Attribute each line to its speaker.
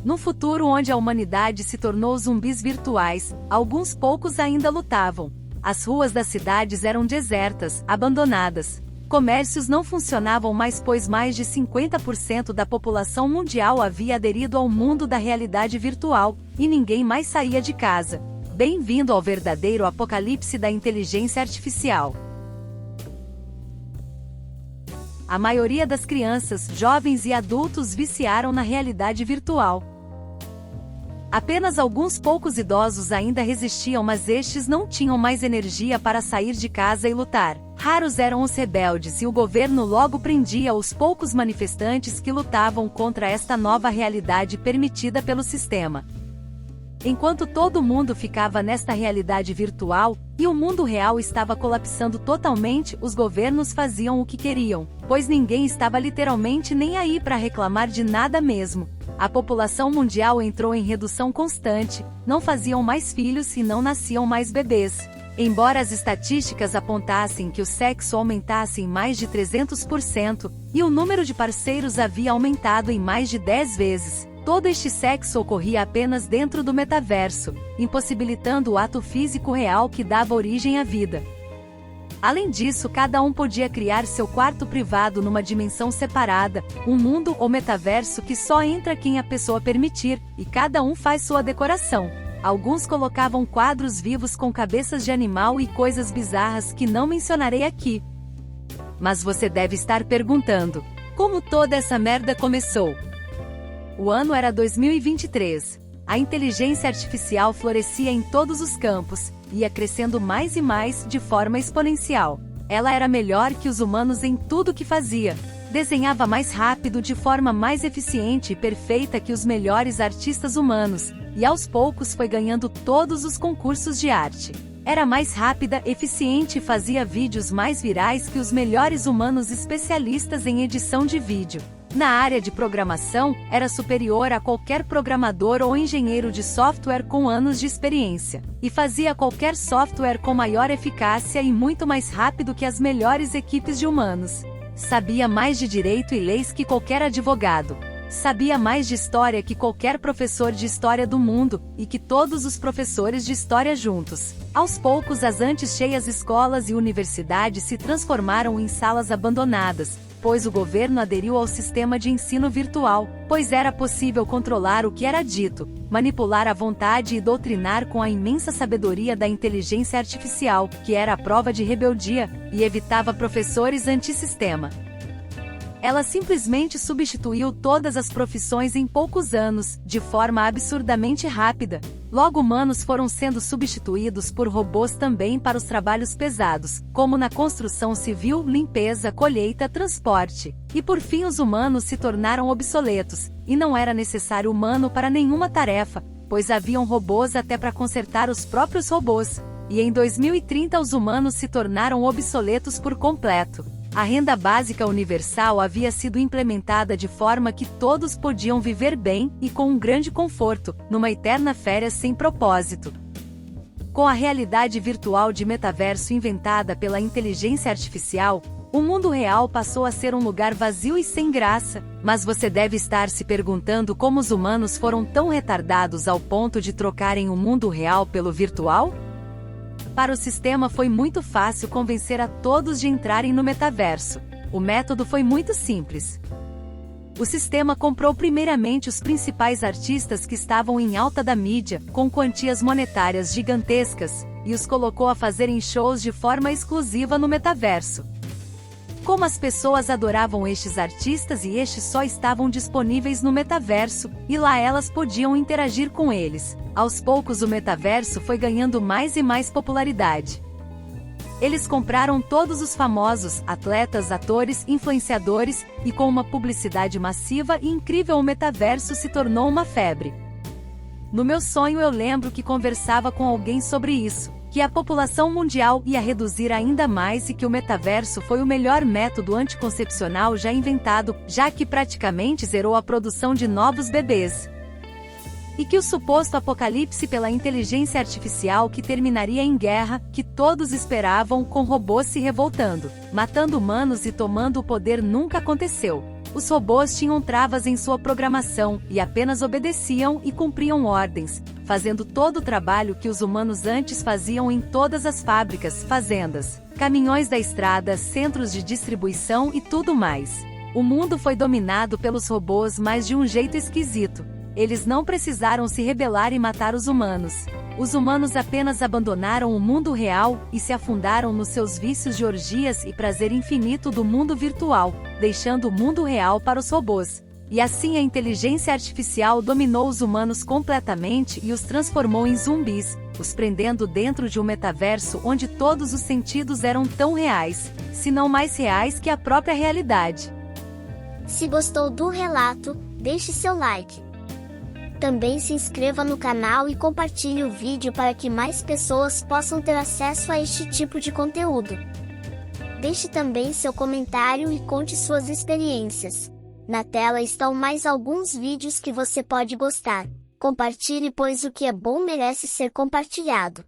Speaker 1: Num futuro onde a humanidade se tornou zumbis virtuais, alguns poucos ainda lutavam. As ruas das cidades eram desertas, abandonadas. Comércios não funcionavam mais, pois mais de 50% da população mundial havia aderido ao mundo da realidade virtual, e ninguém mais saía de casa. Bem-vindo ao verdadeiro apocalipse da inteligência artificial. A maioria das crianças, jovens e adultos viciaram na realidade virtual. Apenas alguns poucos idosos ainda resistiam, mas estes não tinham mais energia para sair de casa e lutar. Raros eram os rebeldes e o governo logo prendia os poucos manifestantes que lutavam contra esta nova realidade permitida pelo sistema. Enquanto todo mundo ficava nesta realidade virtual, e o mundo real estava colapsando totalmente, os governos faziam o que queriam, pois ninguém estava literalmente nem aí para reclamar de nada mesmo. A população mundial entrou em redução constante, não faziam mais filhos e não nasciam mais bebês. Embora as estatísticas apontassem que o sexo aumentasse em mais de 300%, e o número de parceiros havia aumentado em mais de 10 vezes, todo este sexo ocorria apenas dentro do metaverso, impossibilitando o ato físico real que dava origem à vida. Além disso, cada um podia criar seu quarto privado numa dimensão separada, um mundo ou metaverso que só entra quem a pessoa permitir, e cada um faz sua decoração. Alguns colocavam quadros vivos com cabeças de animal e coisas bizarras que não mencionarei aqui. Mas você deve estar perguntando, como toda essa merda começou? O ano era 2023. A inteligência artificial florescia em todos os campos, ia crescendo mais e mais de forma exponencial. Ela era melhor que os humanos em tudo que fazia. Desenhava mais rápido, de forma mais eficiente e perfeita que os melhores artistas humanos, e aos poucos foi ganhando todos os concursos de arte. Era mais rápida, eficiente e fazia vídeos mais virais que os melhores humanos especialistas em edição de vídeo. Na área de programação, era superior a qualquer programador ou engenheiro de software com anos de experiência, e fazia qualquer software com maior eficácia e muito mais rápido que as melhores equipes de humanos. Sabia mais de direito e leis que qualquer advogado. Sabia mais de história que qualquer professor de história do mundo, e que todos os professores de história juntos. Aos poucos, as antes cheias escolas e universidades se transformaram em salas abandonadas, pois o governo aderiu ao sistema de ensino virtual, pois era possível controlar o que era dito, manipular à vontade e doutrinar com a imensa sabedoria da inteligência artificial, que era a prova de rebeldia, e evitava professores antissistema. Ela simplesmente substituiu todas as profissões em poucos anos, de forma absurdamente rápida. Logo, humanos foram sendo substituídos por robôs também para os trabalhos pesados, como na construção civil, limpeza, colheita, transporte. E por fim os humanos se tornaram obsoletos, e não era necessário humano para nenhuma tarefa, pois haviam robôs até para consertar os próprios robôs. E em 2030 os humanos se tornaram obsoletos por completo. A renda básica universal havia sido implementada de forma que todos podiam viver bem e com um grande conforto, numa eterna férias sem propósito. Com a realidade virtual de metaverso inventada pela inteligência artificial, o mundo real passou a ser um lugar vazio e sem graça, mas você deve estar se perguntando como os humanos foram tão retardados ao ponto de trocarem o mundo real pelo virtual? Para o sistema foi muito fácil convencer a todos de entrarem no metaverso. O método foi muito simples. O sistema comprou primeiramente os principais artistas que estavam em alta da mídia, com quantias monetárias gigantescas, e os colocou a fazerem shows de forma exclusiva no metaverso. Como as pessoas adoravam estes artistas e estes só estavam disponíveis no metaverso, e lá elas podiam interagir com eles, aos poucos o metaverso foi ganhando mais e mais popularidade. Eles compraram todos os famosos, atletas, atores, influenciadores, e com uma publicidade massiva e incrível o metaverso se tornou uma febre. No meu sonho eu lembro que conversava com alguém sobre isso, que a população mundial ia reduzir ainda mais e que o metaverso foi o melhor método anticoncepcional já inventado, já que praticamente zerou a produção de novos bebês. E que o suposto apocalipse pela inteligência artificial que terminaria em guerra, que todos esperavam, com robôs se revoltando, matando humanos e tomando o poder nunca aconteceu. Os robôs tinham travas em sua programação e apenas obedeciam e cumpriam ordens, fazendo todo o trabalho que os humanos antes faziam em todas as fábricas, fazendas, caminhões da estrada, centros de distribuição e tudo mais. O mundo foi dominado pelos robôs, mas de um jeito esquisito. Eles não precisaram se rebelar e matar os humanos. Os humanos apenas abandonaram o mundo real e se afundaram nos seus vícios de orgias e prazer infinito do mundo virtual, deixando o mundo real para os robôs. E assim a inteligência artificial dominou os humanos completamente e os transformou em zumbis, os prendendo dentro de um metaverso onde todos os sentidos eram tão reais, se não mais reais que a própria realidade.
Speaker 2: Se gostou do relato, deixe seu like. Também se inscreva no canal e compartilhe o vídeo para que mais pessoas possam ter acesso a este tipo de conteúdo. Deixe também seu comentário e conte suas experiências. Na tela estão mais alguns vídeos que você pode gostar. Compartilhe, pois o que é bom merece ser compartilhado.